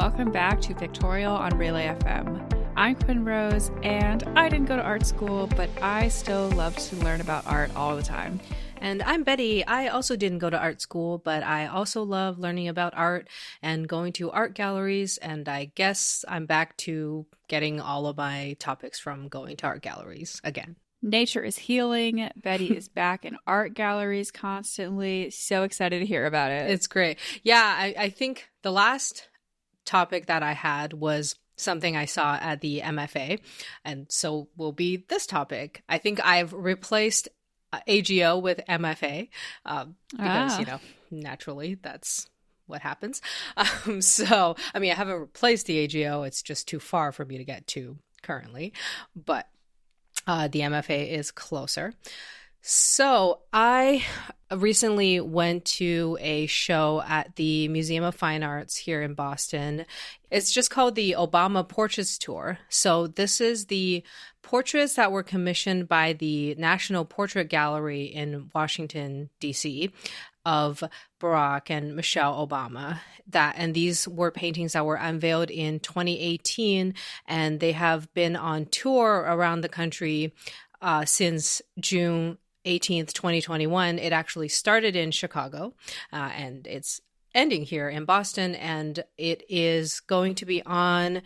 welcome back to Pictorial on Relay FM. I'm Quinn Rose, and I didn't go to art school, but I still love to learn about art all the time. And I'm Betty. I also didn't go to art school, but I also love learning about art and going to art galleries, and I guess I'm back to getting all of my topics from going to art galleries again. Nature is healing. Betty is back in art galleries constantly. So excited to hear about it. It's great. Yeah, I think the last topic that I had was something I saw at the MFA, and so will be this topic. I think I've replaced AGO with MFA because, naturally that's what happens. So, I mean, I haven't replaced the AGO. It's just too far for me to get to currently, but the MFA is closer. So I recently went to a show at the Museum of Fine Arts here in Boston. It's just called the Obama Portraits Tour. So this is the portraits that were commissioned by the National Portrait Gallery in Washington, D.C. of Barack and Michelle Obama. And these were paintings that were unveiled in 2018, and they have been on tour around the country since June 18th, 2021. It actually started in Chicago, and it's ending here in Boston, and it is going to be on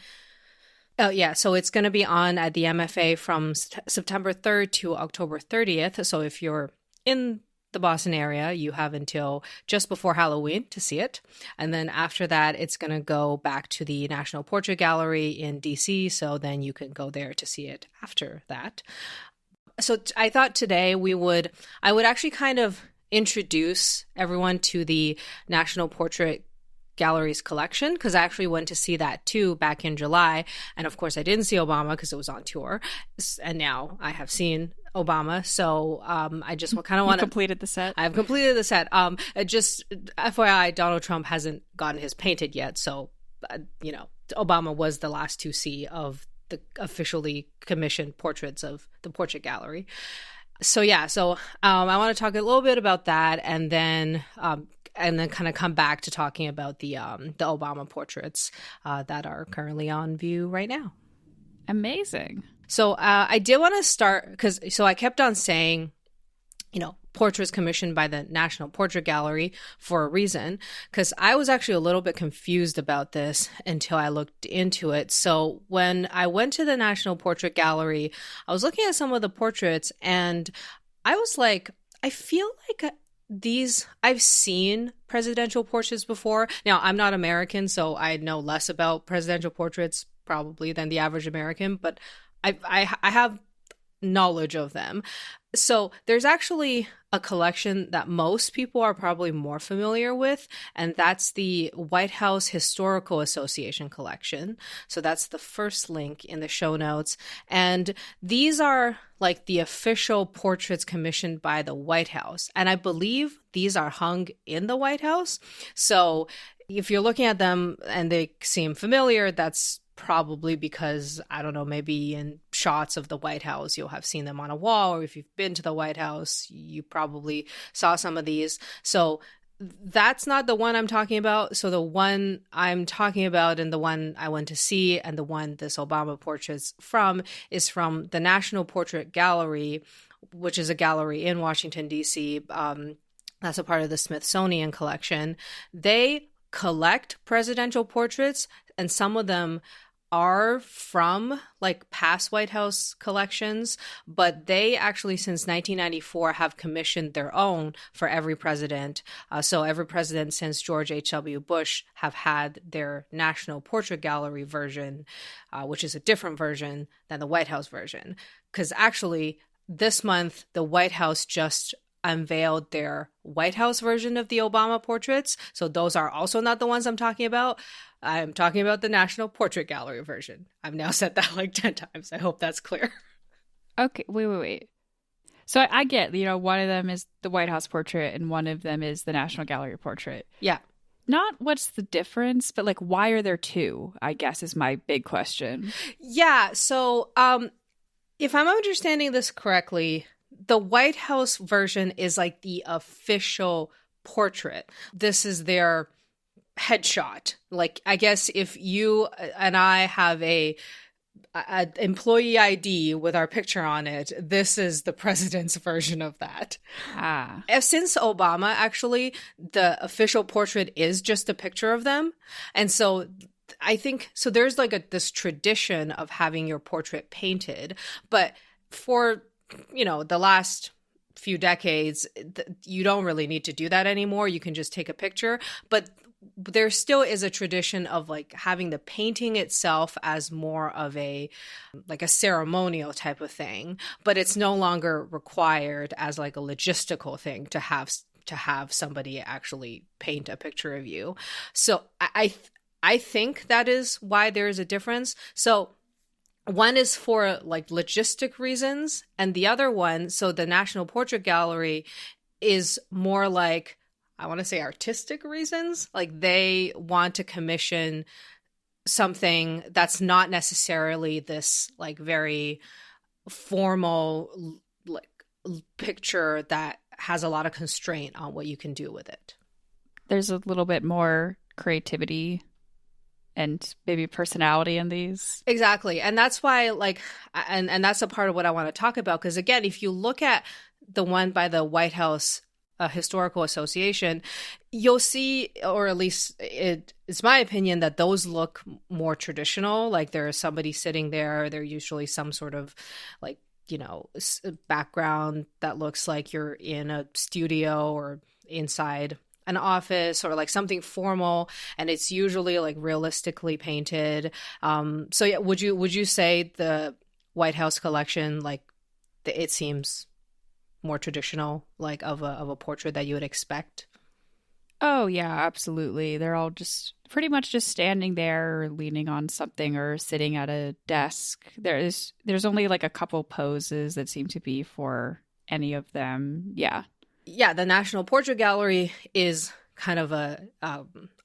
so it's going to be on at the MFA from September 3rd to October 30th. So if you're in the Boston area, you have until just before Halloween to see it. And then after that, it's going to go back to the National Portrait Gallery in DC. So then you can go there to see it after that. So I thought today I would actually kind of introduce everyone to the National Portrait Gallery's collection, because I actually went to see that too back in July. And of course, I didn't see Obama because it was on tour. And now I have seen Obama. So I just kind of want to... completed the set? I've completed the set. Just FYI, Donald Trump hasn't gotten his painted yet. So, Obama was the last to see of the officially commissioned portraits of the Portrait Gallery. So I want to talk a little bit about that, and then kind of come back to talking about the Obama portraits that are currently on view right now. Amazing. So I did want to start because I kept on saying, portraits commissioned by the National Portrait Gallery for a reason, because I was actually a little bit confused about this until I looked into it. So when I went to the National Portrait Gallery, I was looking at some of the portraits, and I was like, I feel like I've seen presidential portraits before. Now, I'm not American, so I know less about presidential portraits probably than the average American, but I have knowledge of them. So there's actually a collection that most people are probably more familiar with, and that's the White House Historical Association collection. So that's the first link in the show notes. And these are like the official portraits commissioned by the White House. And I believe these are hung in the White House. So if you're looking at them and they seem familiar, that's probably because, I don't know, maybe in shots of the White House, you'll have seen them on a wall, or if you've been to the White House, you probably saw some of these. So that's not the one I'm talking about. So the one I'm talking about and the one I went to see and the one this Obama portrait's from is from the National Portrait Gallery, which is a gallery in Washington, D.C. That's a part of the Smithsonian collection. They collect presidential portraits, and some of them are from like past White House collections, but they actually since 1994 have commissioned their own for every president. So every president since George H.W. Bush have had their National Portrait Gallery version, which is a different version than the White House version. Because actually this month, the White House just unveiled their White House version of the Obama portraits. So those are also not the ones I'm talking about. I'm talking about the National Portrait Gallery version. I've now said that like 10 times. I hope that's clear. Okay, wait. So I get, one of them is the White House portrait and one of them is the National Gallery portrait. Yeah. Not what's the difference, but like why are there two, I guess is my big question. Yeah, so if I'm understanding this correctly, the White House version is like the official portrait. This is their headshot. Like, I guess if you and I have a employee ID with our picture on it, this is the president's version of that. Since Obama, actually, the official portrait is just a picture of them. And so I think, so there's like this tradition of having your portrait painted, but for, the last few decades, you don't really need to do that anymore. You can just take a picture, but there still is a tradition of like having the painting itself as more of a ceremonial type of thing, but it's no longer required as like a logistical thing to have somebody actually paint a picture of you. So I think that is why there is a difference. So one is for like logistic reasons, and the other one, so the National Portrait Gallery, is more like, I want to say, artistic reasons. Like they want to commission something that's not necessarily this like very formal like picture that has a lot of constraint on what you can do with it. There's a little bit more creativity and maybe personality in these. Exactly. And that's why and that's a part of what I want to talk about. Because again, if you look at the one by the White House Historical Association, you'll see, or at least it's my opinion, that those look more traditional. Like there is somebody sitting there. They're usually some sort of like, background that looks like you're in a studio or inside an office or like something formal, and it's usually like realistically painted. So yeah, would you say the White House collection, like it seems more traditional, like of a portrait that you would expect? Oh yeah, absolutely. They're all just pretty much just standing there or leaning on something or sitting at a desk. There's only like a couple poses that seem to be for any of them. Yeah. Yeah, the National Portrait Gallery is kind of a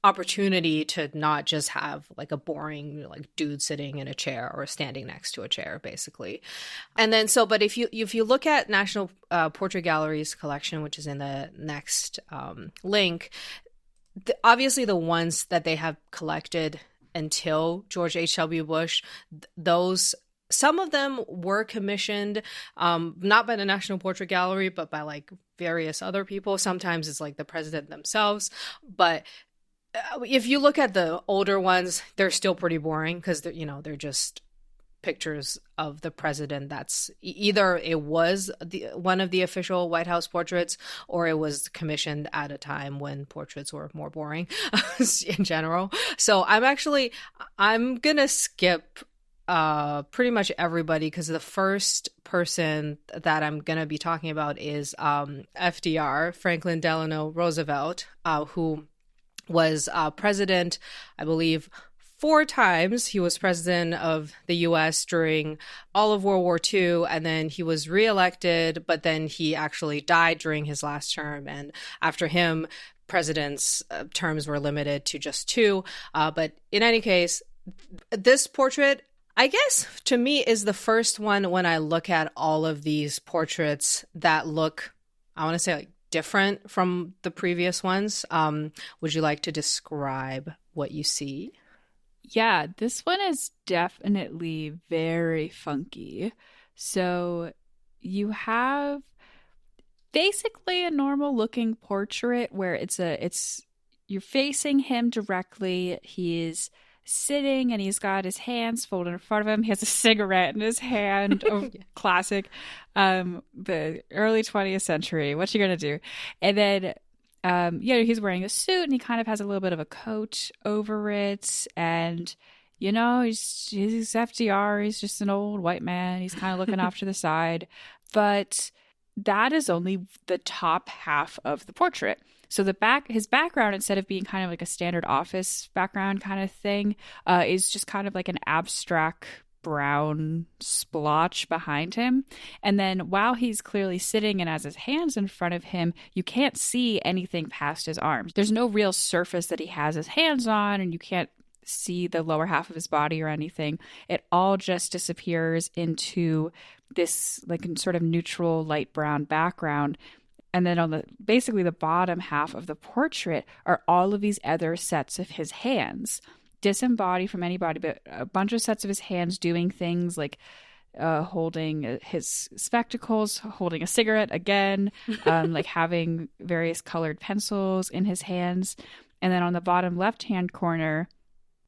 opportunity to not just have like a boring like dude sitting in a chair or standing next to a chair, basically. And then but if you look at National Portrait Gallery's collection, which is in the next link, obviously the ones that they have collected until George H.W. Bush, those, some of them were commissioned, not by the National Portrait Gallery, but by like various other people. Sometimes it's like the president themselves. But if you look at the older ones, they're still pretty boring because they're just pictures of the president. That's either it was one of the official White House portraits, or it was commissioned at a time when portraits were more boring in general. So I'm gonna skip pretty much everybody, because the first person that I'm going to be talking about is FDR, Franklin Delano Roosevelt, who was president, I believe, 4 times. He was president of the U.S. during all of World War II, and then he was reelected, but then he actually died during his last term, and after him, presidents' terms were limited to just 2. But in any case, this portrait, I guess, to me, is the first one when I look at all of these portraits that look, I want to say, like different from the previous ones. Would you like to describe what you see? Yeah, this one is definitely very funky. So you have basically a normal looking portrait where you're facing him directly. He's sitting and he's got his hands folded in front of him. He has a cigarette in his hand. Oh, yeah. Classic. The early 20th century. What you gonna do? And then he's wearing a suit and he kind of has a little bit of a coat over it. And he's FDR. He's just an old white man. He's kind of looking off to the side. But that is only the top half of the portrait. So his background, instead of being kind of like a standard office background kind of thing, is just kind of like an abstract brown splotch behind him. And then while he's clearly sitting and has his hands in front of him, you can't see anything past his arms. There's no real surface that he has his hands on, and you can't see the lower half of his body or anything. It all just disappears into this like sort of neutral light brown background. And then on the basically the bottom half of the portrait are all of these other sets of his hands, disembodied from anybody, but a bunch of sets of his hands doing things like holding his spectacles, holding a cigarette again, like having various colored pencils in his hands. And then on the bottom left-hand corner,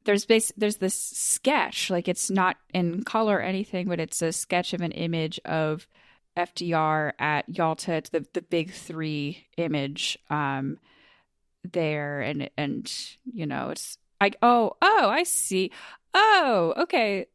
there's this sketch, like it's not in color or anything, but it's a sketch of an image of FDR at Yalta. It's the big three image there, and you know, it's I see. Oh, okay.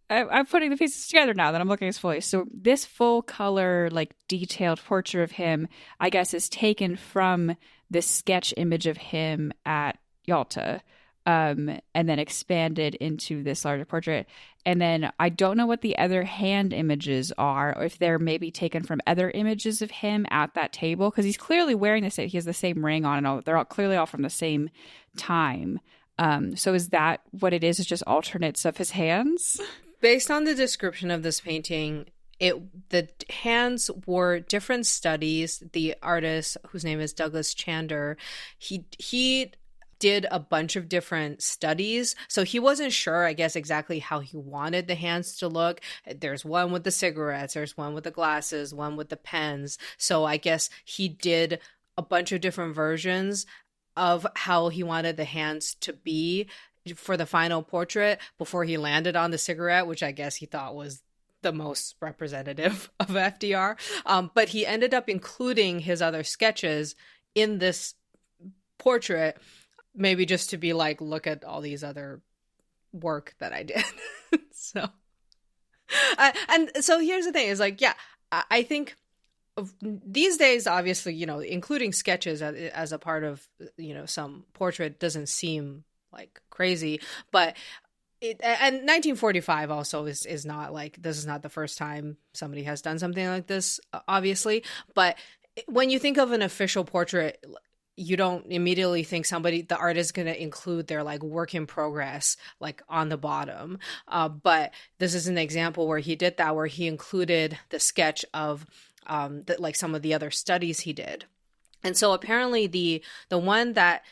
I'm putting the pieces together now that I'm looking at his fully. So this full color, like detailed portrait of him, I guess, is taken from this sketch image of him at Yalta, and then expanded into this larger portrait. And then I don't know what the other hand images are, or if they're maybe taken from other images of him at that table, because he's clearly wearing the same. He has the same ring on, and all. They're all clearly all from the same time. So is that what it is? It's just alternates of his hands? Based on the description of this painting, the hands were different studies. The artist, whose name is Douglas Chander, he did a bunch of different studies. So he wasn't sure, I guess, exactly how he wanted the hands to look. There's one with the cigarettes, there's one with the glasses, one with the pens. So I guess he did a bunch of different versions of how he wanted the hands to be for the final portrait before he landed on the cigarette, which I guess he thought was the most representative of FDR. But he ended up including his other sketches in this portrait, maybe just to be like, look at all these other work that I did. So, and so here's the thing is like, yeah, I think these days, obviously, you know, including sketches as a part of, you know, some portrait doesn't seem like crazy, but and 1945 also is not like, this is not the first time somebody has done something like this, obviously. But when you think of an official portrait, you don't immediately think the artist is going to include their like work in progress like on the bottom. But this is an example where he did that, where he included the sketch of like some of the other studies he did. And so apparently the one that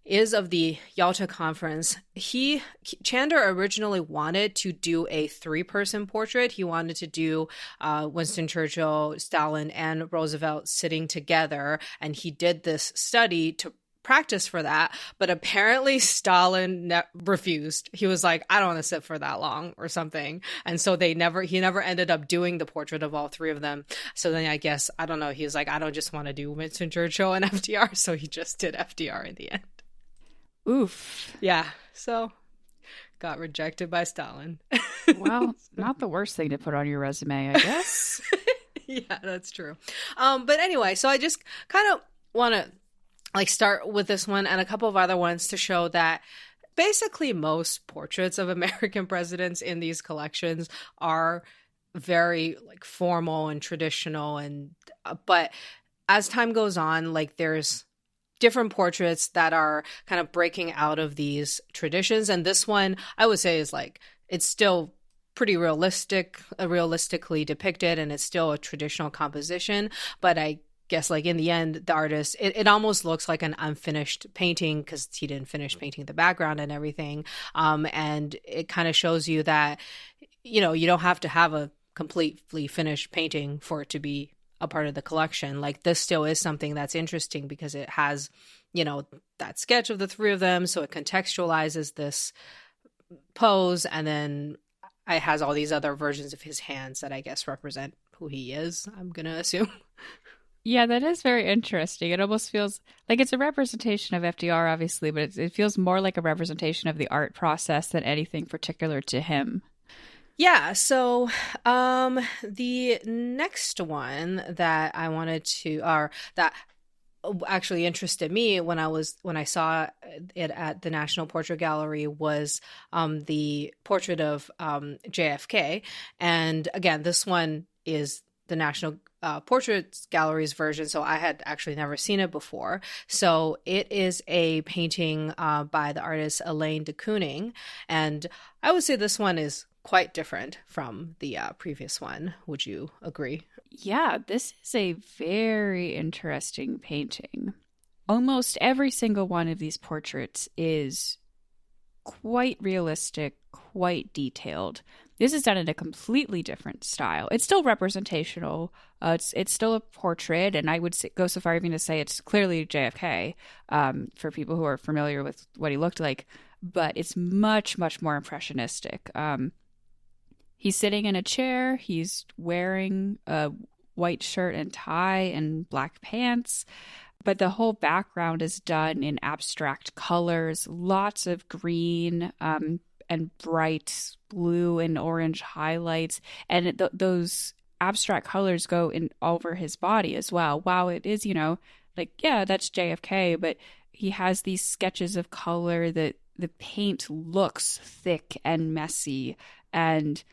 is of the Yalta conference, Chander originally wanted to do a 3-person portrait. He wanted to do Winston Churchill, Stalin, and Roosevelt sitting together, and he did this study to practice for that. But apparently Stalin refused. He was like, I don't want to sit for that long or something. And so he never ended up doing the portrait of all 3 of them. So then I guess, I don't know, he was like, I don't just want to do Winston Churchill and FDR. So he just did FDR in the end. Oof. Yeah. So got rejected by Stalin. Well, not the worst thing to put on your resume, I guess. Yeah, that's true. But anyway, so I just kind of want to like start with this one and a couple of other ones to show that basically most portraits of American presidents in these collections are very like formal and traditional, and but as time goes on, like there's different portraits that are kind of breaking out of these traditions. And this one, I would say, is like, it's still pretty realistically depicted, and it's still a traditional composition. But I guess like in the end, the artist, it almost looks like an unfinished painting because he didn't finish painting the background and everything. And it kind of shows you that, you know, you don't have to have a completely finished painting for it to be a part of the collection. Like this still is something that's interesting because it has, you know, that sketch of the 3 of them. So it contextualizes this pose. And then it has all these other versions of his hands that I guess represent who he is, I'm going to assume. Yeah, that is very interesting. It almost feels like it's a representation of FDR, obviously, but it feels more like a representation of the art process than anything particular to him. Yeah, so the next one that I wanted to, or that actually interested me when I saw it at the National Portrait Gallery was the portrait of JFK. And again, this one is the National Portrait Gallery's version, so I had actually never seen it before. So it is a painting by the artist Elaine de Kooning, and I would say this one is quite different from the previous one. Would you agree? Yeah, this is a very interesting painting. Almost every single one of these portraits is quite realistic, quite detailed. This is done in a completely different style. It's still representational. It's still a portrait, and I would go so far even to say it's clearly JFK for people who are familiar with what he looked like. But it's much, much more impressionistic. He's sitting in a chair. He's wearing a white shirt and tie and black pants. But the whole background is done in abstract colors, lots of green and bright blue and orange highlights. And those abstract colors go in over his body as well. Wow, it is, like, yeah, that's JFK, but he has these sketches of color that the paint looks thick and messy, and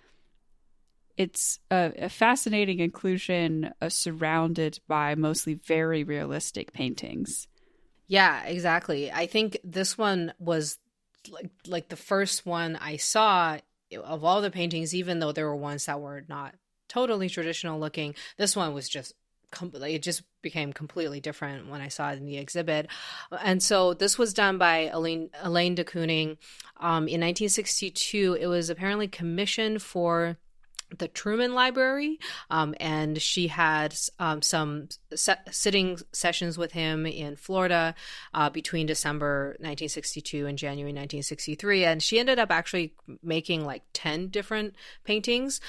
it's a fascinating inclusion surrounded by mostly very realistic paintings. Yeah, exactly. I think this one was like the first one I saw of all the paintings, even though there were ones that were not totally traditional looking. This one was just it just became completely different when I saw it in the exhibit. And so this was done by Elaine de Kooning in 1962. It was apparently commissioned for the Truman Library, and she had some sitting sessions with him in Florida between December 1962 and January 1963, and she ended up actually making like 10 different paintings.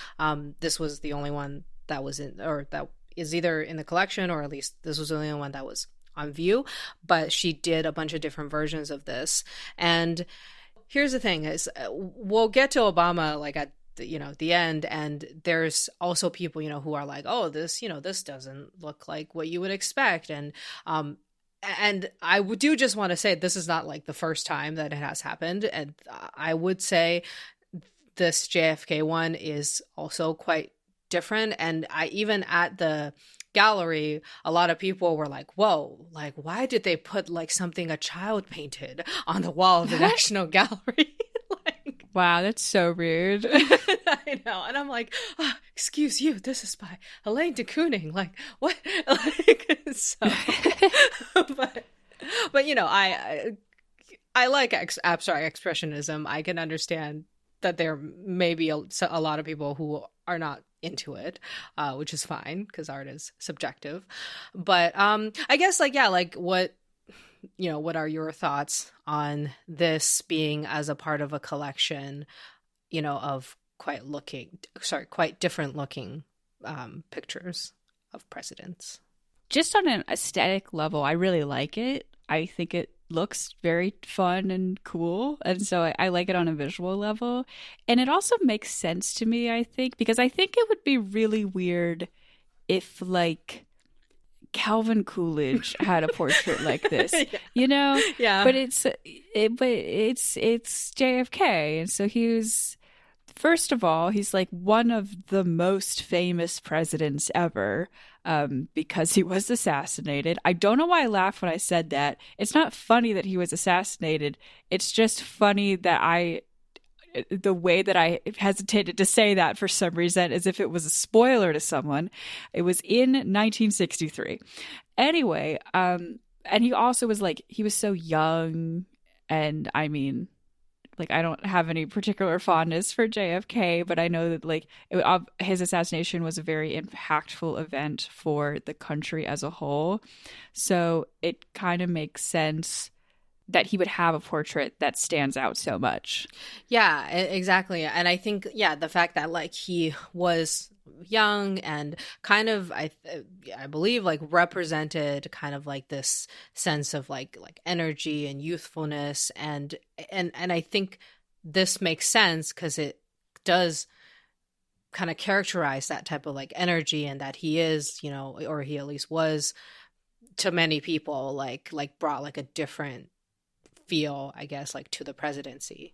This was the only one that was in, or that is either in the collection, or at least this was the only one that was on view, but she did a bunch of different versions of this. And here's the thing is, we'll get to Obama like at the end, and there's also people who are like, oh, this this doesn't look like what you would expect, and I do just want to say this is not like the first time that it has happened, and I would say this JFK one is also quite different. And I even at the gallery, a lot of people were like, whoa, like why did they put like something a child painted on the wall of the National Gallery? Wow, that's so rude. I know. And I'm like, oh, excuse you, this is by Elaine de Kooning. Like, what? Like, so, but I like abstract expressionism. I can understand that there may be a lot of people who are not into it, which is fine because art is subjective. But I guess what are your thoughts on this being as a part of a collection, of quite different looking pictures of presidents? Just on an aesthetic level, I really like it. I think it looks very fun and cool. And so I like it on a visual level. And it also makes sense to me, I think, because I think it would be really weird if like Calvin Coolidge had a portrait like this, Yeah. But it's JFK, and so first of all, he's like one of the most famous presidents ever, because he was assassinated. I don't know why I laughed when I said that. It's not funny that he was assassinated. It's just funny that the way that I hesitated to say that for some reason, as if it was a spoiler to someone. It was in 1963. Anyway, and he also was like, he was so young, and I mean, like, I don't have any particular fondness for JFK, but I know that like his assassination was a very impactful event for the country as a whole. So it kind of makes sense that he would have a portrait that stands out so much. Yeah, exactly. And I think, the fact that like he was young and kind of, I believe like represented kind of like this sense of like energy and youthfulness. And I think this makes sense because it does kind of characterize that type of like energy, and that he is, or he at least was to many people, like brought like a different feel, I guess, like to the presidency.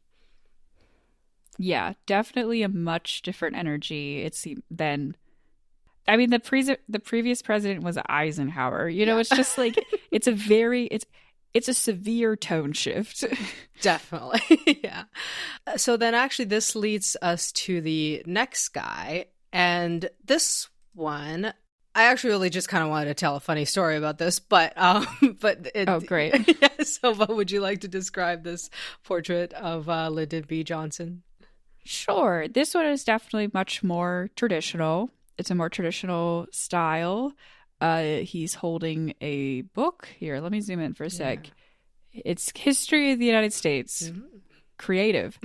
Yeah, definitely a much different energy than, I mean, the previous president was Eisenhower. It's just like it's a severe tone shift. Definitely. Yeah. So then actually this leads us to the next guy, and this one I actually really just kind of wanted to tell a funny story about this, but Oh, great. yeah, so what would you like to describe this portrait of Lyndon B. Johnson? Sure. This one is definitely much more traditional. It's a more traditional style. He's holding a book. Here, let me zoom in for a Yeah. sec. It's History of the United States. Mhm. Creative.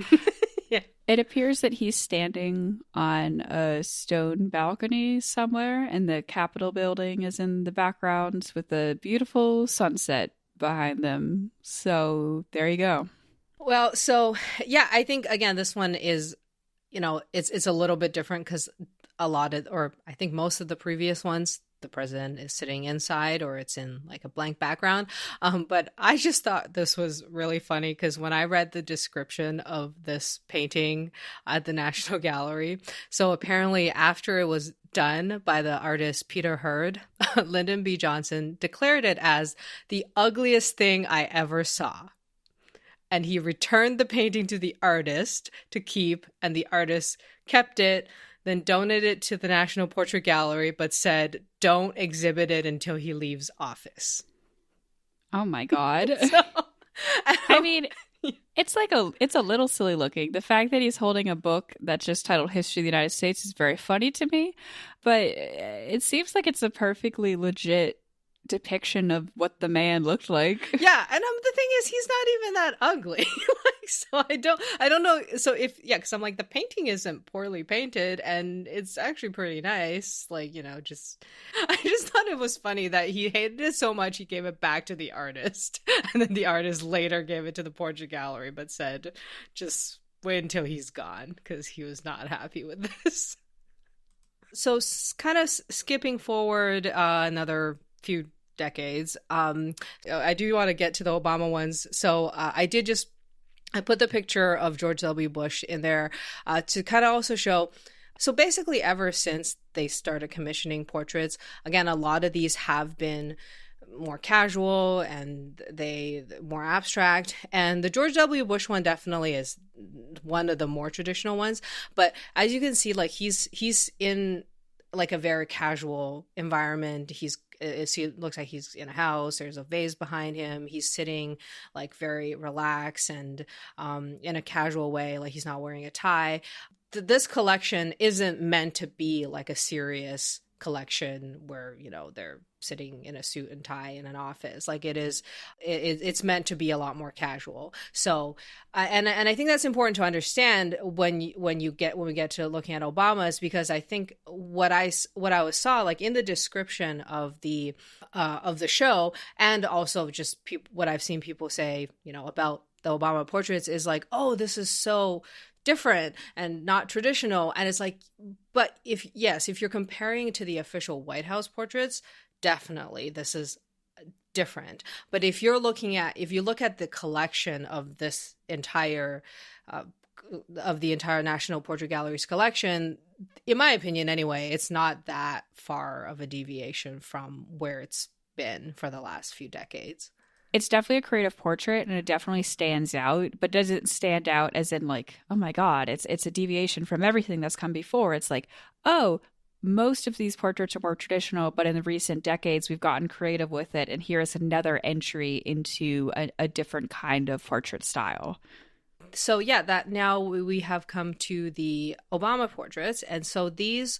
Yeah. It appears that he's standing on a stone balcony somewhere, and the Capitol building is in the background with a beautiful sunset behind them. So there you go. Well, so yeah, I think again this one is, it's a little bit different because or I think most of the previous ones, the president is sitting inside or it's in like a blank background. But I just thought this was really funny because when I read the description of this painting at the National Gallery, so apparently after it was done by the artist Peter Hurd, Lyndon B. Johnson declared it as the ugliest thing I ever saw. And he returned the painting to the artist to keep, and the artist kept it, then donated it to the National Portrait Gallery, but said, don't exhibit it until he leaves office. Oh my God. So, I mean, it's a little silly looking. The fact that he's holding a book that's just titled History of the United States is very funny to me, but it seems like it's a perfectly legit depiction of what the man looked like. yeah, and the thing is, he's not even that ugly. So I don't know. So because I'm like, the painting isn't poorly painted, and it's actually pretty nice. Like, I just thought it was funny that he hated it so much he gave it back to the artist, and then the artist later gave it to the portrait gallery, but said, just wait until he's gone because he was not happy with this. So kind of skipping forward another few decades, I do want to get to the Obama ones. So I put the picture of George W. Bush in there to kind of also show. So basically, ever since they started commissioning portraits, again, a lot of these have been more casual and they more abstract. And the George W. Bush one definitely is one of the more traditional ones. But as you can see, like he's in like a very casual environment. It looks like he's in a house. There's a vase behind him. He's sitting like very relaxed and in a casual way, like he's not wearing a tie. This collection isn't meant to be like a serious collection where they're sitting in a suit and tie in an office. Like it's meant to be a lot more casual. So and I think that's important to understand when we get to looking at Obama's, because I think what I saw like in the description of the show, and also just what I've seen people say about the Obama portraits is like, oh, this is so different and not traditional. And it's like, but if you're comparing to the official White House portraits, definitely this is different. But if you look at the collection of this entire of the entire National Portrait Gallery's collection, in my opinion anyway, it's not that far of a deviation from where it's been for the last few decades. It's definitely a creative portrait, and it definitely stands out, but doesn't stand out as in like, oh my God, it's a deviation from everything that's come before. It's like, oh, most of these portraits are more traditional, but in the recent decades, we've gotten creative with it, and here is another entry into a different kind of portrait style. So yeah, that now we have come to the Obama portraits. And so these,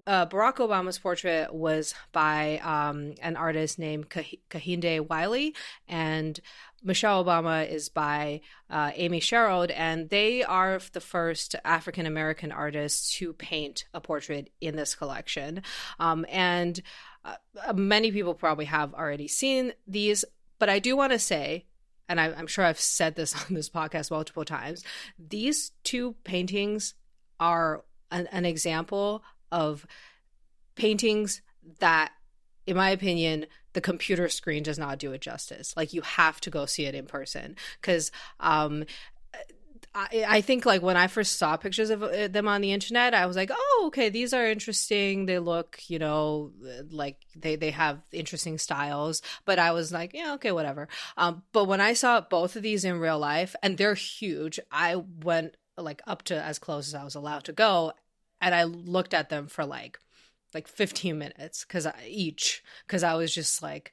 Barack Obama's portrait was by an artist named Kehinde Wiley, and Michelle Obama is by Amy Sherrod, and they are the first African-American artists to paint a portrait in this collection. And many people probably have already seen these, but I do want to say, and I'm sure I've said this on this podcast multiple times, these two paintings are an example of paintings that, in my opinion, the computer screen does not do it justice. Like, you have to go see it in person, because I think like when I first saw pictures of them on the internet, I was like, oh, okay, these are interesting. They look, like they have interesting styles. But I was like, yeah, okay, whatever. But when I saw both of these in real life, and they're huge, I went like up to as close as I was allowed to go, and I looked at them for like like 15 minutes because I was just like,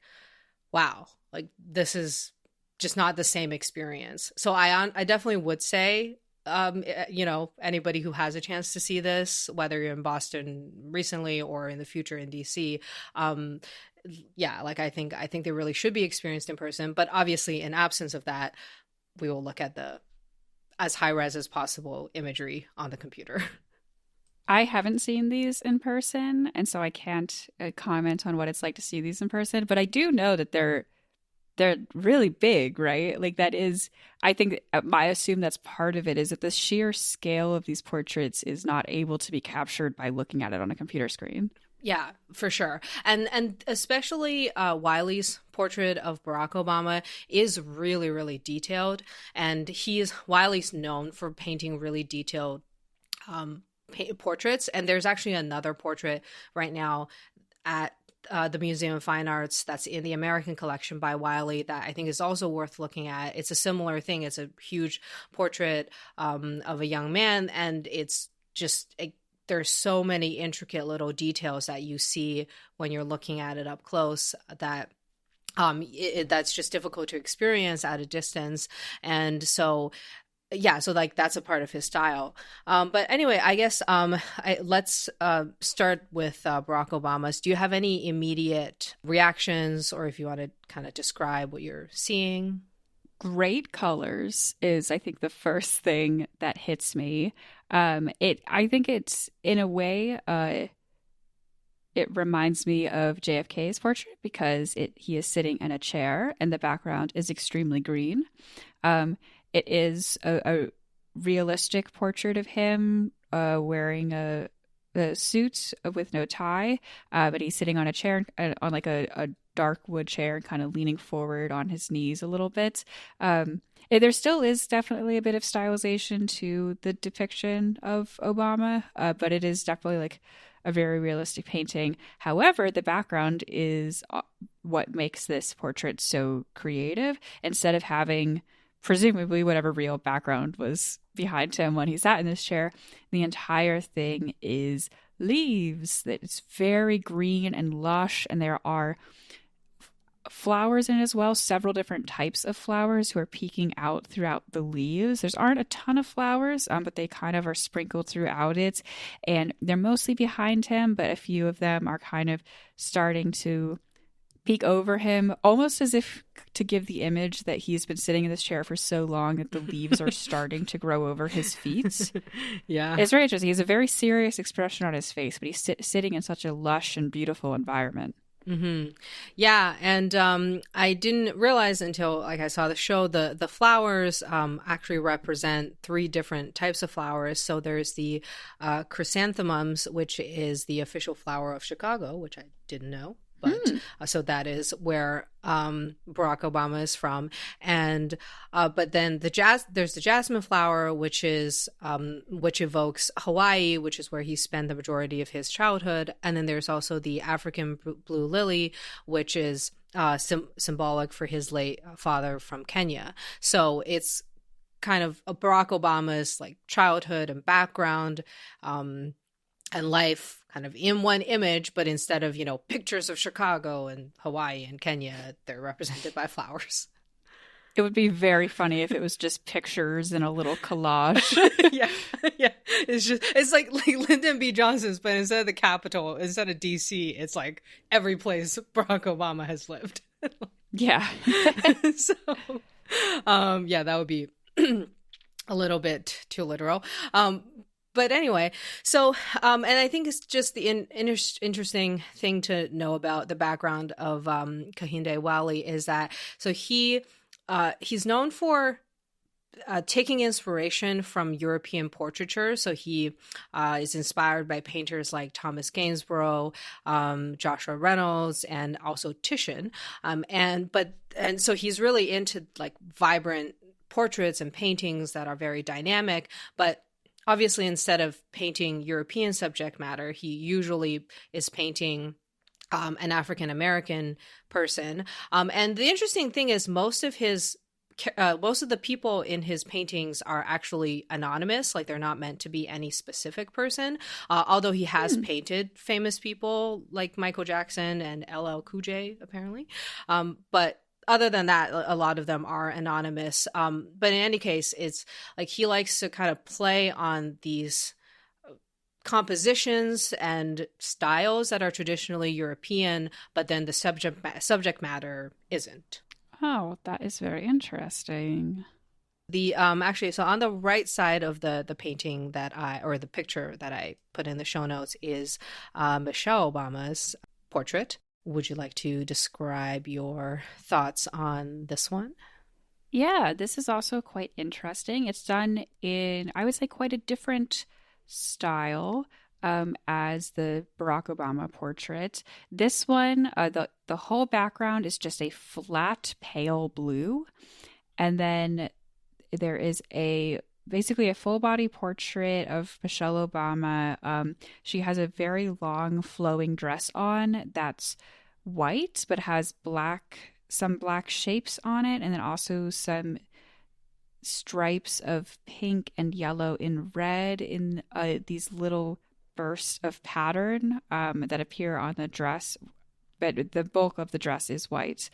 wow, like this is just not the same experience. So I definitely would say, anybody who has a chance to see this, whether you're in Boston recently or in the future in DC, like I think they really should be experienced in person. But obviously, in absence of that, we will look at the as high res as possible imagery on the computer. I haven't seen these in person, and so I can't comment on what it's like to see these in person. But I do know that they're really big, right? Like that is, I think, I assume that's part of it, is that the sheer scale of these portraits is not able to be captured by looking at it on a computer screen. Yeah, for sure. And especially Wiley's portrait of Barack Obama is really, really detailed. And Wiley's known for painting really detailed portraits. And there's actually another portrait right now at the Museum of Fine Arts that's in the American collection by Wiley that I think is also worth looking at. It's a similar thing. It's a huge portrait of a young man, and it's just there's so many intricate little details that you see when you're looking at it up close that that's just difficult to experience at a distance. And so so like that's a part of his style. But anyway, I guess let's start with Barack Obama's. Do you have any immediate reactions, or if you want to kind of describe what you're seeing? Great colors is, I think, the first thing that hits me. I think it's, in a way, it reminds me of JFK's portrait because he is sitting in a chair and the background is extremely green. It is a realistic portrait of him wearing a suit with no tie, but he's sitting on a chair, on like a dark wood chair, kind of leaning forward on his knees a little bit. There still is definitely a bit of stylization to the depiction of Obama, but it is definitely like a very realistic painting. However, the background is what makes this portrait so creative. Instead of having presumably whatever real background was behind him when he sat in this chair, the entire thing is leaves. It's very green and lush, and there are flowers in it as well, several different types of flowers who are peeking out throughout the leaves. There aren't a ton of flowers, but they kind of are sprinkled throughout it, and they're mostly behind him, but a few of them are kind of starting to peek over him, almost as if to give the image that he's been sitting in this chair for so long that the leaves are starting to grow over his feet. Yeah. It's very interesting. He has a very serious expression on his face, but he's sitting in such a lush and beautiful environment. Mm-hmm. Yeah, and I didn't realize until I saw the show the flowers actually represent three different types of flowers. So there's the chrysanthemums, which is the official flower of Chicago, which I didn't know. But so that is where Barack Obama is from, and but then there's the jasmine flower, which evokes Hawaii, which is where he spent the majority of his childhood, and then there's also the African blue lily, which is symbolic for his late father from Kenya. So it's kind of Barack Obama's like childhood and background and life kind of in one image, but instead of, pictures of Chicago and Hawaii and Kenya, they're represented by flowers. It would be very funny if it was just pictures in a little collage. Yeah. It's like Lyndon B. Johnson's, but instead of the Capitol, instead of DC, it's like every place Barack Obama has lived. Yeah. So, that would be a little bit too literal. But anyway, so, and I think it's just the interesting thing to know about the background of Kehinde Wiley is that, so he's known for taking inspiration from European portraiture. So he is inspired by painters like Thomas Gainsborough, Joshua Reynolds, and also Titian. And so he's really into like vibrant portraits and paintings that are very dynamic, but obviously, instead of painting European subject matter, he usually is painting an African-American person. And the interesting thing is most of his most of the people in his paintings are actually anonymous, like they're not meant to be any specific person, although he has painted famous people like Michael Jackson and LL Cool J apparently, but other than that, a lot of them are anonymous. But in any case, it's like he likes to kind of play on these compositions and styles that are traditionally European, but then the subject matter isn't. Oh, that is very interesting. The actually, so on the right side of the painting or the picture that I put in the show notes is Michelle Obama's portrait. Would you like to describe your thoughts on this one? Yeah, this is also quite interesting. It's done in, I would say, quite a different style as the Barack Obama portrait. This one, the whole background is just a flat pale blue, and then there is basically a full body portrait of Michelle Obama. She has a very long flowing dress on that's white but has some black shapes on it, and then also some stripes of pink and yellow and red in these little bursts of pattern that appear on the dress, but the bulk of the dress is white.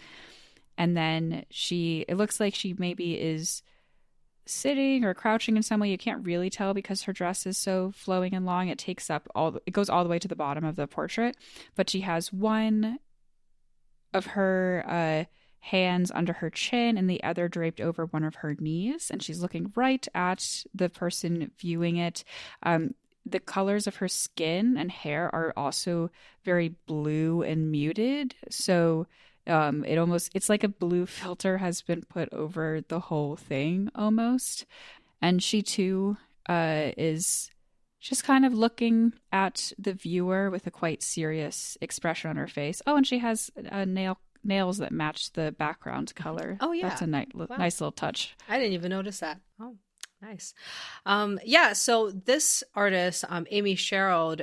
And then it looks like she maybe is sitting or crouching in some way. You can't really tell because her dress is so flowing and long. It goes all the way to the bottom of the portrait, but she has one of her hands under her chin and the other draped over one of her knees, and she's looking right at the person viewing it. The colors of her skin and hair are also very blue and muted, so it's like a blue filter has been put over the whole thing almost. And she too is just kind of looking at the viewer with a quite serious expression on her face. Oh, and she has nails that match the background color. Oh yeah, that's a nice little touch. I didn't even notice that. Oh, nice. Yeah, so this artist, Amy Sherald,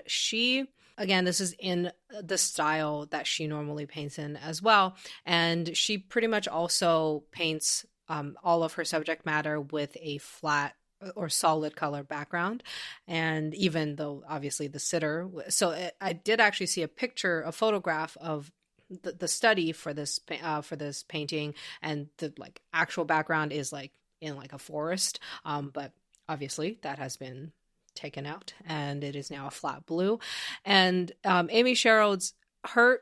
again, this is in the style that she normally paints in as well, and she pretty much also paints all of her subject matter with a flat or solid color background. And even though obviously the sitter, I did actually see a photograph of the study for this painting, and the like actual background is like in like a forest, but obviously that has been taken out and it is now a flat blue. And Amy Sherald's her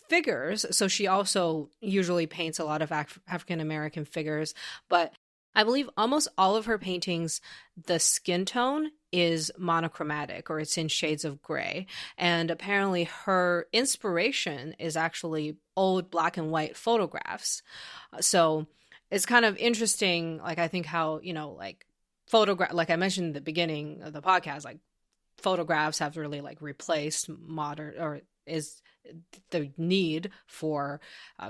figures, so she also usually paints a lot of African American figures, but I believe almost all of her paintings, the skin tone is monochromatic, or it's in shades of gray. And apparently her inspiration is actually old black and white photographs. So it's kind of interesting, like I think how, like like I mentioned in the beginning of the podcast, like photographs have really like replaced modern, or is the need for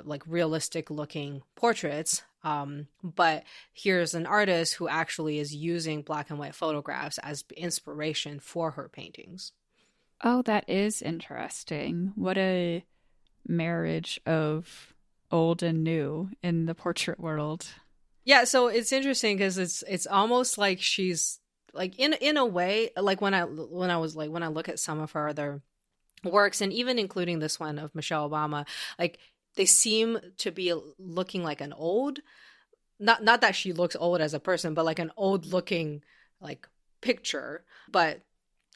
like realistic looking portraits. But here's an artist who actually is using black and white photographs as inspiration for her paintings. Oh, that is interesting. What a marriage of old and new in the portrait world. Yeah, so it's interesting because it's almost like she's like in a way, like when I look at some of her other works, and even including this one of Michelle Obama, like they seem to be looking like an old, not that she looks old as a person, but like an old looking like picture. But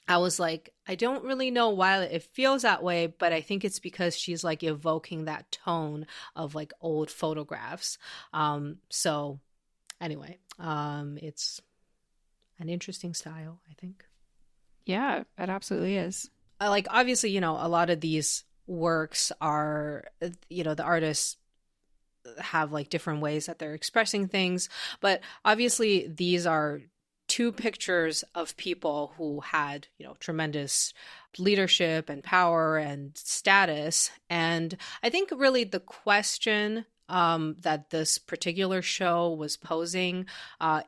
I was like, I don't really know why it feels that way, but I think it's because she's like evoking that tone of like old photographs. So anyway, it's an interesting style, I think. Yeah, it absolutely is. Like obviously, a lot of these works are, the artists have like different ways that they're expressing things, but obviously these are two pictures of people who had, tremendous leadership and power and status. And I think really the question that this particular show was posing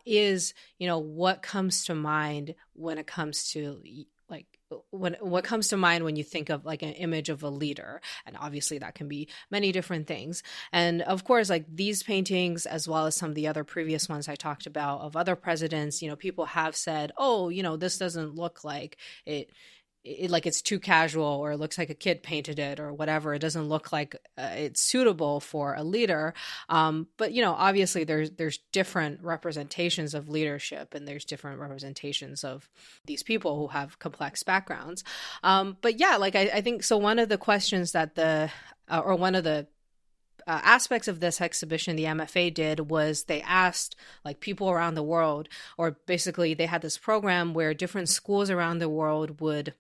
is, what comes to mind when it comes to like what comes to mind when you think of like an image of a leader? And obviously that can be many different things. And of course, like these paintings, as well as some of the other previous ones I talked about of other presidents, people have said, oh, this doesn't look like like it's too casual, or it looks like a kid painted it, or whatever. It doesn't look like it's suitable for a leader. But obviously there's different representations of leadership, and there's different representations of these people who have complex backgrounds. But yeah, like I think so. One of the questions that one of the aspects of this exhibition the MFA did was they asked like people around the world, or basically they had this program where different schools around the world would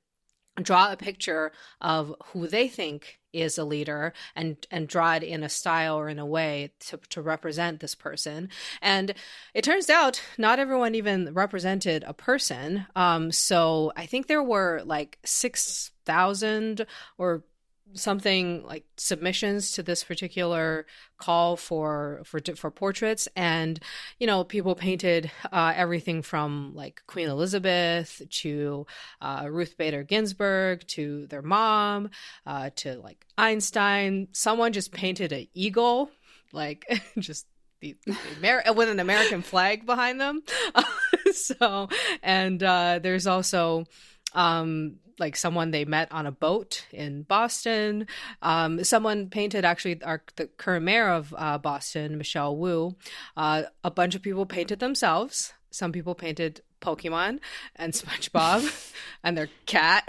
draw a picture of who they think is a leader, and draw it in a style or in a way to represent this person. And it turns out not everyone even represented a person. So I think there were like 6,000 or something like submissions to this particular call for portraits, and people painted everything from like Queen Elizabeth to Ruth Bader Ginsburg to their mom to like Einstein. Someone just painted an eagle, like just with an American flag behind them. There's also like someone they met on a boat in Boston. Someone painted actually the current mayor of Boston, Michelle Wu. A bunch of people painted themselves. Some people painted Pokemon and SpongeBob and their cat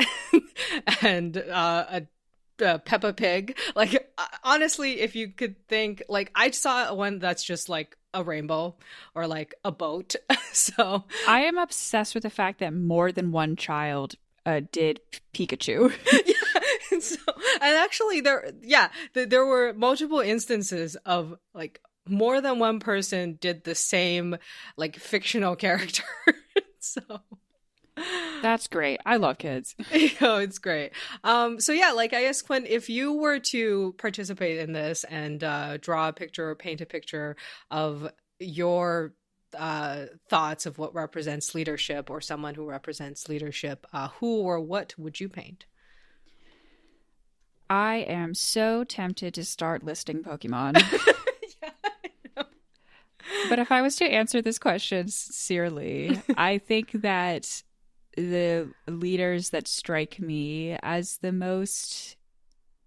and a Peppa Pig. Like, honestly, if you could think, like, I saw one that's just like a rainbow or like a boat. So I am obsessed with the fact that more than one child did Pikachu. Yeah. And actually there were multiple instances of like more than one person did the same like fictional character. So that's great. I love kids. It's great. So yeah, like I guess, Quinn, if you were to participate in this and draw a picture or paint a picture of your thoughts of what represents leadership, or someone who represents leadership, who or what would you paint? I am so tempted to start listing Pokemon. Yeah, I know. But if I was to answer this question sincerely, I think that the leaders that strike me as the most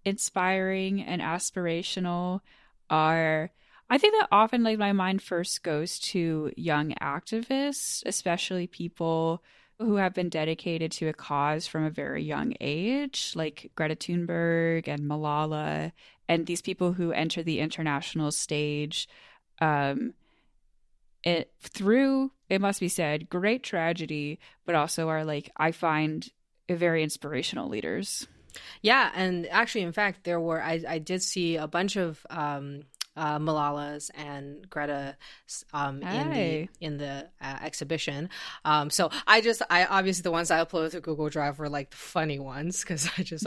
inspiring and aspirational are, I think that often like my mind first goes to young activists, especially people who have been dedicated to a cause from a very young age, like Greta Thunberg and Malala, and these people who enter the international stage through, it must be said, great tragedy, but also are like, I find, very inspirational leaders. Yeah, and actually, in fact, I did see a bunch of Malalas and Greta in the exhibition. So I obviously the ones I uploaded to Google Drive were like the funny ones, because I just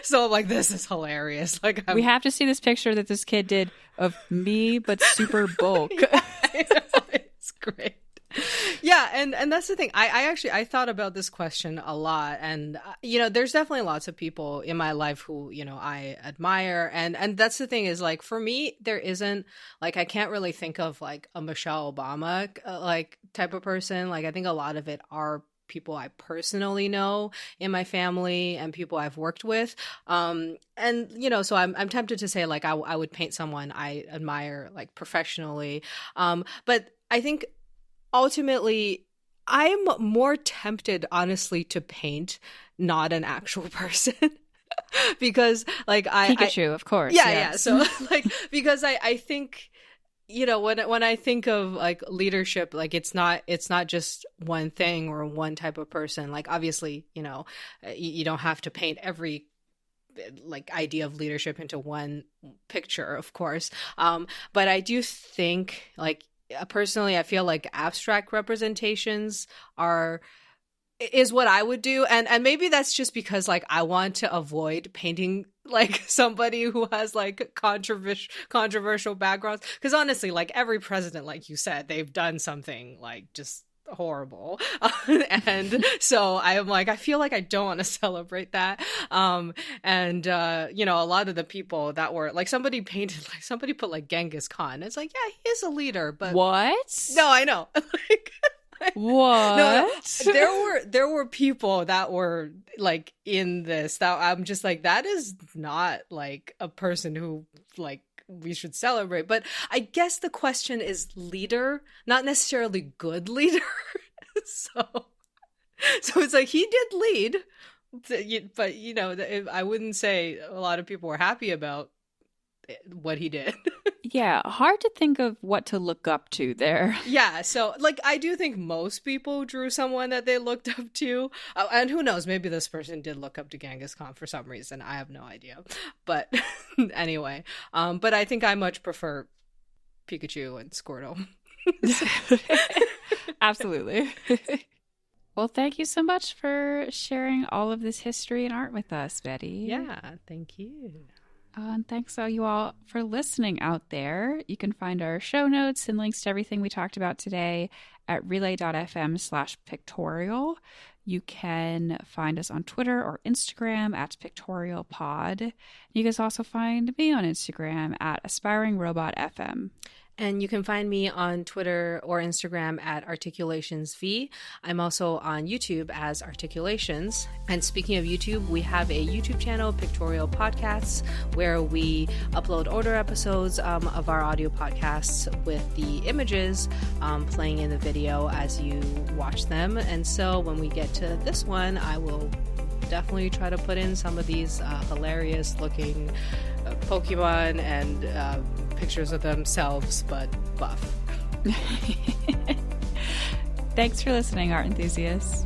so I'm like, this is hilarious. Like, we have to see this picture that this kid did of me but super bulk. Yeah, I know, it's great. Yeah, and that's the thing. I thought about this question a lot, and there's definitely lots of people in my life who I admire, and that's the thing is, like, for me there isn't, like, I can't really think of like a Michelle Obama like type of person. Like, I think a lot of it are people I personally know in my family and people I've worked with, and so I'm tempted to say like I would paint someone I admire like professionally, but I think ultimately, I'm more tempted, honestly, to paint not an actual person. Because, like, Pikachu, of course. Yeah. So, like, because I think, when I think of like leadership, like it's not just one thing or one type of person. Like, obviously, you don't have to paint every like idea of leadership into one picture, of course. But I do think, like, personally, I feel like abstract representations is what I would do, and maybe that's just because like I want to avoid painting like somebody who has like controversial backgrounds, because honestly, like every president, like you said, they've done something like just horrible. And so I'm like, I feel like I don't want to celebrate that. You know, a lot of the people that were like, somebody put like Genghis Khan. It's like, yeah, he is a leader, but what? No, I know. Like, what? No, there were people that were like in this that I'm just like, that is not like a person who like we should celebrate. But I guess the question is leader, not necessarily good leader. So it's like he did lead, but you know, I wouldn't say a lot of people were happy about what he did. Yeah, hard to think of what to look up to there. Yeah, so like I do think most people drew someone that they looked up to, and who knows, maybe this person did look up to Genghis Khan for some reason. I have no idea, but anyway, but I think I much prefer Pikachu and Squirtle. Absolutely. Well, thank you so much for sharing all of this history and art with us, Betty. Yeah, thank you. And thanks all you all for listening out there. You can find our show notes and links to everything we talked about today at relay.fm/pictorial. You can find us on Twitter or Instagram at PictorialPod. You can also find me on Instagram at AspiringRobotFM. And you can find me on Twitter or Instagram at ArticulationsV. I'm also on YouTube as Articulations. And speaking of YouTube, we have a YouTube channel, Pictorial Podcasts, where we upload older episodes of our audio podcasts with the images playing in the video as you watch them. And so when we get to this one, I will definitely try to put in some of these hilarious looking Pokemon and pictures of themselves, but buff. Thanks for listening, art enthusiasts.